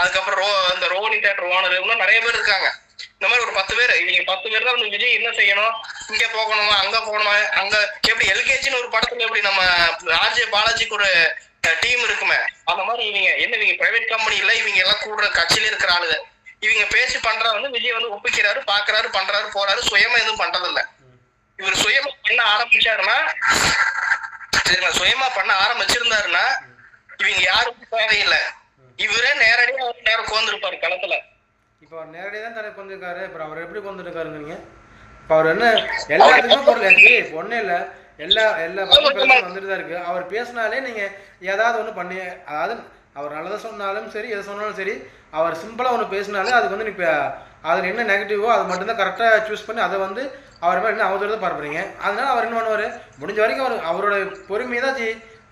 அதுக்கப்புறம் இந்த ரோஹினி தேட்டர் ஓனர், இன்னும் நிறைய பேர் இருக்காங்க. இந்த மாதிரி ஒரு 10 பேர், இவங்க 10 பேர் தான் வந்து விஜய் என்ன செய்யணும், இங்க போகணுமா அங்க போகணுமா, அங்க எப்படி எல்கேஜின்னு ஒரு படத்துல எப்படி நம்ம ஆர்ஜே பாலாஜிக்கு ஒரு டீம் இருக்குமே, அந்த மாதிரி இவங்க பிரைவேட் கம்பெனி இல்ல, இவங்க எல்லாம் கூட கட்சியில இருக்கிற ஆளுங்க. இவங்க பேசி பண்ற வந்து விஜய் வந்து ஒப்பிக்கிறாரு, பாக்குறாரு, பண்றாரு, போறாரு, சுயமா எதுவும் பண்றது இல்ல. இவர் சுயமா பண்ண ஆரம்பிச்சாருன்னா, சரிங்களா, சுயமா பண்ண ஆரம்பிச்சிருந்தாருன்னா இவங்க யாருக்கும் தேவையில்லை. இவரே நேரடியா நேரம் உட்கார்ந்துருப்பாரு களத்துல. இப்ப அவர் நேரடியா தான் தலை கொண்டிருக்காரு. இப்ப அவர் எப்படி கொண்டிருக்காருங்க? இப்ப அவர் என்ன எல்லாத்துக்குமே பொருள் ஒன்னே இல்ல, எல்லா வந்துட்டு தான் இருக்கு. அவர் பேசினாலே நீங்க ஏதாவது ஒண்ணு பண்ணி, அதாவது அவர் நல்லதை சொன்னாலும் சரி, எதை சொன்னாலும் சரி, அவர் சிம்பிளா ஒன்று பேசினாலே அதுக்கு வந்து இப்போ அதில் என்ன நெகட்டிவோ அது மட்டும்தான் கரெக்டாக சூஸ் பண்ணி அதை வந்து அவர் மாதிரி இன்னும் அவதூறு தான் பரப்புறீங்க. அதனால அவர் என்ன பண்ணுவார், முடிஞ்ச வரைக்கும் அவரோட பொறுமையை தான்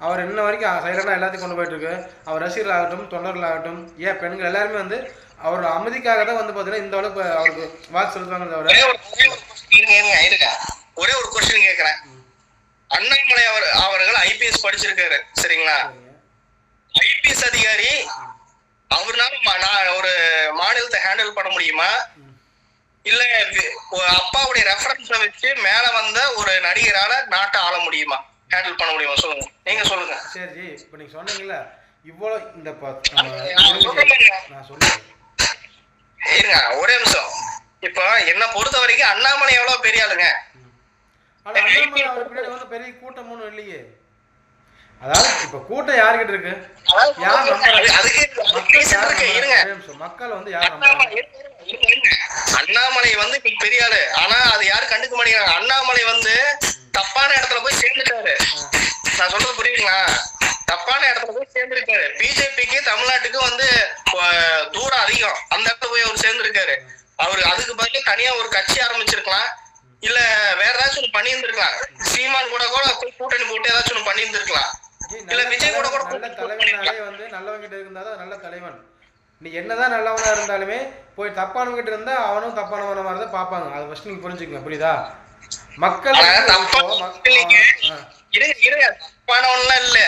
அவர் இன்ன வரைக்கும் சைலண்டாக எல்லாத்தையும் கொண்டு போயிட்டுருக்கு. அவர் ரசிகர்களாகட்டும், தொண்டர்களாகட்டும், ஏன் பெண்கள் எல்லாருமே வந்து அவரோட அமைதிக்காக தான் வந்து பார்த்தீங்கன்னா இந்த அளவுக்கு அவருக்கு வாக்கு செலுத்துவாங்க. தவிர ஒரே ஒரு கொஸ்டின் கேட்குறேன். அண்ணாமலை அவர்கள் ஐபிஎஸ் படிச்சிருக்காரு சரிங்களா? ஐபிஎஸ் அதிகாரி அவர்னால ஒரு மாநிலத்தை ஹேண்டில் பண்ண முடியுமா? இல்ல அப்பாவுடைய ரெஃபரன்ஸை வச்சு மேல வந்த ஒரு நடிகரால நாட்டை ஆள முடியுமா, ஹேண்டில் பண்ண முடியுமா? சொல்லுங்க, நீங்க சொல்லுங்க. சரி, இப்போ நீங்க சொன்னீங்கல்ல இவ்வளோ இந்த இருங்க ஒரே நிமிஷம். இப்போ என்ன பொறுத்த வரைக்கும் அண்ணாமலை எவ்வளவு பெரிய ஆளுங்க. பெரிய கூட்டம் ஒன்றும் இல்லையே. அதாவது இப்ப கூட்டம் யாருக்கிட்ட இருக்கு, மக்கள் வந்து யார் அண்ணாமலை வந்து பெரிய ஆளு. ஆனா அது யாரும் கண்டுக்க மாட்டேங்கிறாங்க. அண்ணாமலை வந்து தப்பான இடத்துல போய் சேர்ந்துட்டாரு. நான் சொல்றது புரியுங்களா? தப்பான இடத்துல போய் சேர்ந்திருக்காரு. பிஜேபிக்கு தமிழ்நாட்டுக்கு வந்து தூரம் அதிகம். அந்த இடத்துல போய் அவர் சேர்ந்திருக்காரு. அவரு அதுக்கு பதில் தனியா ஒரு கட்சி ஆரம்பிச்சிருக்கலாம், இல்ல வேற ஏதாச்சும் ஒண்ணு பண்ணி இருந்திருக்கலாம். சீமான் கூட போய் கூட்டணி போட்டு ஏதாச்சும் ஒண்ணு பண்ணி இருந்திருக்கலாம். இல்ல விஜய் கூட தலைவனாலே வந்து நல்லவங்கிட்ட இருந்தாதான் நல்ல தலைவன். நீ என்னதான் நல்லவனா இருந்தாலுமே போய் தப்பானவங்கிட்ட இருந்தா அவனும் தப்பானவன மாதிரி தான் பார்ப்பாங்க. அது ஃபர்ஸ்ட் நீங்க புரிஞ்சுக்கங்க, புரியுதா? மக்கள் தப்பானவன்லாம் இல்ல,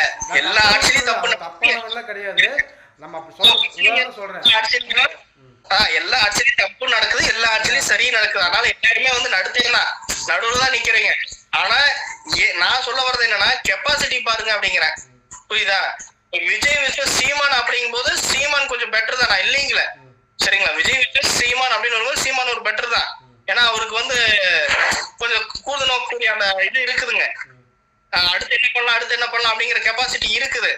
எல்லா ஆட்சியிலும் தப்பானவன்லாம் கிடையாது. நம்ம அப்படி சொல்றேன், எல்லா ஆட்சியிலும் தப்பு நடக்குது, எல்லா ஆட்சியிலும் சரி நடக்குது. அதனால எல்லாருமே வந்து நடுத்தீங்கன்னா நடுவுல தான் நிக்கிறீங்க. ஆனா நான் சொல்ல வர்றது என்னன்னா கெப்பாசிட்டி பாருங்க அப்படிங்கிறேன், புரியுதா? விஜய் விசஸ் சீமான் அப்படிங்கும் போது சீமான் கொஞ்சம் பெட்டர் தான், நான் இல்லைங்களே சரிங்களா? விஜய் விசஸ் சீமான் அப்படின்னு வரும்போது சீமான் ஒரு பெட்டர் தான். ஏன்னா அவருக்கு வந்து கொஞ்சம் கூடுதல் நோக்கக்கூடிய அந்த இது இருக்குதுங்க. அடுத்து என்ன பண்ணலாம் அப்படிங்கிற கெப்பாசிட்டி இருக்குது.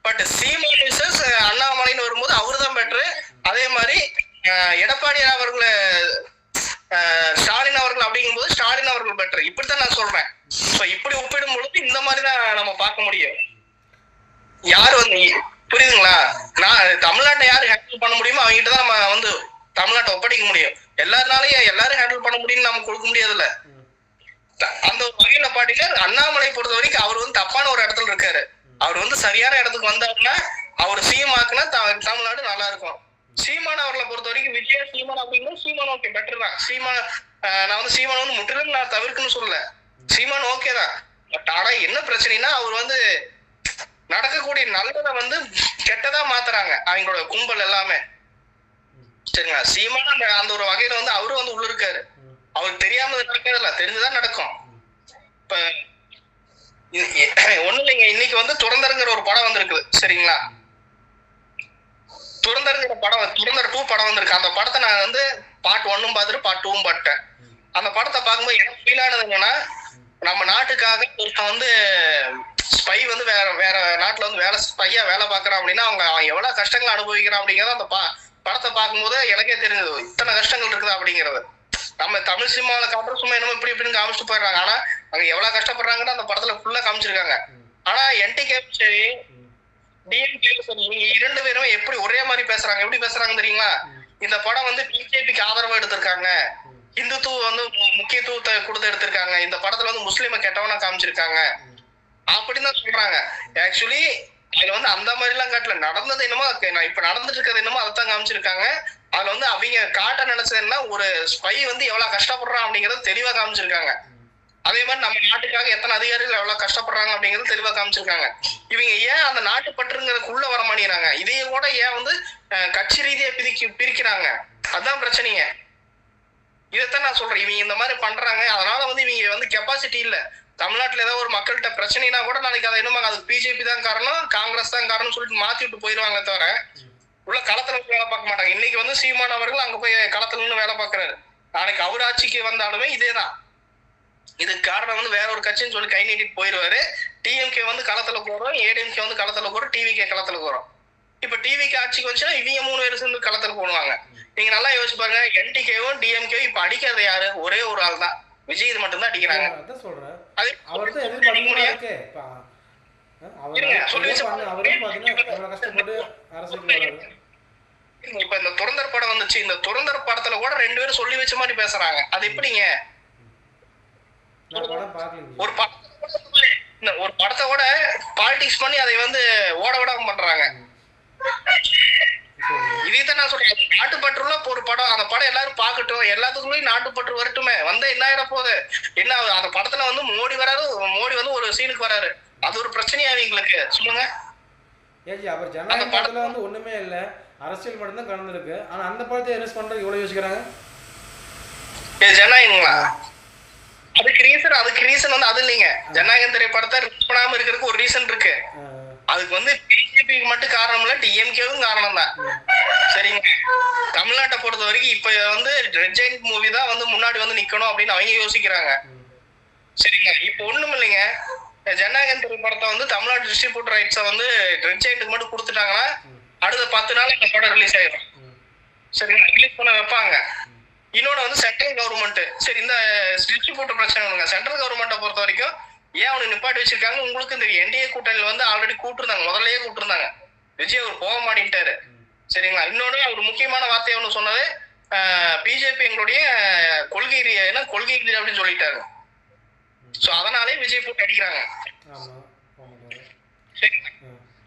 பட் சீமான் விசஸ் அண்ணாமலைன்னு வரும்போது அவரு தான் பெட்டரு. அதே மாதிரி எடப்பாடி அவர்களை ஸ்டாலின் அவர்கள் அப்படிங்கும்போது ஸ்டாலின் அவர்கள் பெட்டர். இப்படித்தான் நான் சொல்றேன். இப்படி ஒப்பிடும் பொழுது இந்த மாதிரிதான் நம்ம பார்க்க முடியும். யாரு வந்து புரியுதுங்களா? நான் தமிழ்நாட்டை யாரு ஹேண்டில் பண்ண முடியுமோ அவங்ககிட்ட தான் நம்ம வந்து தமிழ்நாட்டை ஒப்படைக்க முடியும். எல்லாருனாலையும் எல்லாரும் ஹேண்டில் பண்ண முடியும்னு நம்ம கொடுக்க முடியாதுல்ல. அந்த ஒரு வகையில பாத்தீங்கன்னா அண்ணாமலை பொறுத்த வரைக்கும் அவர் வந்து தப்பான ஒரு இடத்துல இருக்காரு. அவர் வந்து சரியான இடத்துக்கு வந்தாருன்னா அவர் சிஎம் ஆக்குனா தமிழ்நாடு நல்லா இருக்கும். சீமான் அவர்களை பொறுத்த வரைக்கும் விஜய சீமான் அப்படிங்கிறது சீமான் ஓகே பெட்டர் தான். சீமான் நான் வந்து சீமான் வந்து முற்றிலும் நான் தவிர்க்குன்னு சொல்லல, சீமான் ஓகே தான். பட் ஆனா என்ன பிரச்சனைனா அவர் வந்து நடக்கக்கூடிய நல்லதை வந்து கெட்டதா மாத்துறாங்க அவங்களோட கும்பல் எல்லாமே சரிங்களா? சீமான் அந்த ஒரு வகையில வந்து அவரும் வந்து உள்ள இருக்காரு. அவருக்கு தெரியாம நடக்கிறதில்ல, தெரிஞ்சுதான் நடக்கும். இப்ப ஒண்ணு இல்லைங்க, இன்னைக்கு வந்து துறந்தருங்கிற ஒரு படம் வந்திருக்குது சரிங்களா? துறந்தருங்கிற படம், துறந்தர் 2 படம் வந்திருக்கு. அந்த படத்தை நான் வந்து பார்ட் 1 பார்த்துட்டு பார்ட் 2 பார்த்தேன். அந்த படத்தை பார்க்கும்போது எனக்கு ஃபீல் ஆனது என்னன்னா, நம்ம நாட்டுக்காக ஒருத்தன் வந்து ஸ்பை வந்து வேற நாட்டுல வந்து ஸ்பையா வேலை பார்க்கறான் அப்படின்னா அவன் எவ்வளவு கஷ்டங்கள் அனுபவிக்கிறான் அப்படிங்கறத அந்த படத்தை பார்க்கும்போது எனக்கே தெரிஞ்சது இத்தனை கஷ்டங்கள் இருக்குது அப்படிங்கிறது. நம்ம தமிழ் சினிமாவில காட்டுற சும்மா என்னமோ இப்படின்னு காமிச்சிட்டு போயிடுறாங்க. ஆனா அங்க எவ்வளவு கஷ்டப்படுறாங்கன்னு அந்த படத்துல ஃபுல்லா காமிச்சிருக்காங்க. ஆனா என்டிகே சரி டிஎம்கே சரி இவங்க 2 பேருமே எப்படி ஒரே மாதிரி பேசுறாங்க, எப்படி பேசுறாங்க தெரியுங்களா? இந்த படம் வந்து பிஜேபிக்கு ஆதரவா எடுத்திருக்காங்க, இந்துத்துவ வந்து முக்கியத்துவத்தை கொடுத்து எடுத்திருக்காங்க, இந்த படத்துல வந்து முஸ்லீமை கெட்டவனா காமிச்சிருக்காங்க அப்படின்னு தான் சொல்றாங்க. ஆக்சுவலி அதுல வந்து அந்த மாதிரி எல்லாம் காட்டல, நடந்தது என்னமோ இப்ப நடந்துட்டு இருக்கிறது என்னமோ அதைத்தான் காமிச்சிருக்காங்க. அதுல வந்து அவங்க காட்ட நினைச்சது என்ன, ஒரு ஸ்பை வந்து எவ்வளவு கஷ்டப்படுறான் அப்படிங்கறது தெளிவா காமிச்சிருக்காங்க. அதே மாதிரி நம்ம நாட்டுக்காக எத்தனை அதிகாரிகள் எவ்வளவு கஷ்டப்படுறாங்க அப்படிங்கறது தெளிவா காமிச்சிருக்காங்க. இவங்க ஏன் அந்த நாட்டு பற்றுங்கிறதுக்குள்ள வர மாட்டேங்கிறாங்க, இதையே கூட ஏன் வந்து கட்சி ரீதியா பிரிக்கிறாங்க, அதுதான் பிரச்சனைங்க. இதைத்தான் நான் சொல்றேன், இவங்க இந்த மாதிரி பண்றாங்க. அதனால வந்து இவங்க வந்து கெப்பாசிட்டி இல்ல. தமிழ்நாட்டுல ஏதாவது ஒரு மக்கள்கிட்ட பிரச்சனைனா கூட நாளைக்கு அதை என்னமா அதுக்கு பிஜேபி தான் காரணம், காங்கிரஸ் தான் காரணம் சொல்லிட்டு மாத்தி விட்டு போயிருவாங்க தவிர உள்ள களத்துல வேலை பார்க்க மாட்டாங்க. இன்னைக்கு வந்து சீமான் அவர்கள் அங்க போய் களத்துல நின்று வேலை பார்க்கறாரு. நாளைக்கு அவர் ஆட்சிக்கு வந்தாலுமே இதேதான். இதுக்கு காரணம் வந்து வேற ஒரு கட்சின்னு சொல்லி கை நீட்டிட்டு போயிருவாரு. டிஎம்கே வந்து களத்துல போறோம், ஏடிஎம்கே வந்து களத்துல போறோம், டிவிகே களத்துல போறோம். இப்ப டிவிக்கு ஆட்சிக்கு வந்துச்சுன்னா இவங்க 3 பேரும் சேர்ந்து களத்துல போடுவாங்க. நீங்க நல்லா யோசிச்சு பாருங்க, என்டிகேவும் டிஎம்கேவும் இப்ப அடிக்கிறது யாரு? ஒரே ஒரு ஆள் தான், விஜய். இது மட்டும் தான் அடிக்கிறாங்க. இப்ப இந்த துறந்தர் படம் வந்துச்சு, இந்த துறந்தர் படத்துல கூட 2 பேரும் சொல்லி வச்ச மாதிரி பேசுறாங்க. அது எப்படிங்க? நான் படம் பார்க்கலங்க. ஒரு படத்தை கூட பாலிடிக்ஸ் பண்ணி அதை வந்து ஓட விடாம பண்றாங்க. இதைத்தான் நான் சொல்றேன், நாட்டுப்பற்றுள்ள ஒரு படம், அந்த படம் எல்லாரும் பார்க்கட்டும், எல்லாத்துக்குள்ளயும் நாட்டுப்பற்று வரட்டுமே. வந்தா என்ன ஆயிட போகுது, என்ன ஆகுது? அந்த படத்துல வந்து மோடி வராரு, மோடி வந்து ஒரு சீனுக்கு வராரு, அது ஒரு பிரச்சனையா எங்களுக்கு சொல்லுங்க. ஏஜி அவர் ஜனநாயக படத்துல வந்து ஒண்ணுமே இல்லை, அரசியல் மட்டும்தான் கலந்துருக்கு. ஆனா அந்த படத்தை அரெஸ்ட் பண்றது இவ்வளவு யோசிக்கிறாங்க. ஜனநாயகங்களா? அதுக்கு ரீசன் வந்து அது இல்லைங்க. ஜனநாயகம் திரைப்படத்தை ரிலீஸ் பண்ணாம இருக்கிறதுக்கு ஒரு ரீசன் இருக்கு. அதுக்கு வந்து பிஜேபிக்கு மட்டும் காரணம் இல்ல, டிஎம்கேவும் காரணம் தான். சரிங்க, தமிழ்நாட்டை பொறுத்த வரைக்கும் இப்ப வந்து ரெட் ஜெயிண்ட் மூவி தான் வந்து முன்னாடி வந்து நிக்கணும் அப்படின்னு அவங்க யோசிக்கிறாங்க. சரிங்க, இப்ப ஒண்ணும் இல்லைங்க, ஜனநாயகம் திரைப்படத்தை வந்து தமிழ்நாடு டிஸ்ட்ரிபியூட்டர் ரைட்ஸை வந்து ரெட் ஜெயிண்ட்டுக்கு மட்டும் கொடுத்துட்டாங்கன்னா அடுத்த 10 நாள் இந்த படம் ரிலீஸ் ஆயிடும். சரிங்களா, ரிலீஸ் பண்ண வைப்பாங்க. இன்னொன்னு வந்து சென்ட்ரல் கவர்மெண்ட், சரி இந்த டிஸ்ட்ரிபியூட்டர் பிரச்சனை சென்ட்ரல் கவர்மெண்ட்டை பொறுத்த வரைக்கும் ஏன் அவனுக்கு நிப்பாட்டி வச்சிருக்காங்க உங்களுக்கு இந்த என்டிஏ கூட்டணியில் வந்து ஆல்ரெடி கூப்பிட்டுருந்தாங்க, முதல்லயே கூப்பிட்டுருந்தாங்க. விஜய் அவர் போக மாட்டேன்ட்டாரு. சரிங்களா, இன்னொன்று அவர் முக்கியமான வார்த்தையை ஒன்று சொன்னது, பிஜேபி எங்களுடைய கொள்கை அப்படின்னு சொல்லிட்டாங்க. ஸோ அதனாலே விஜய் போட்டு அடிக்கிறாங்க. சரிங்களா,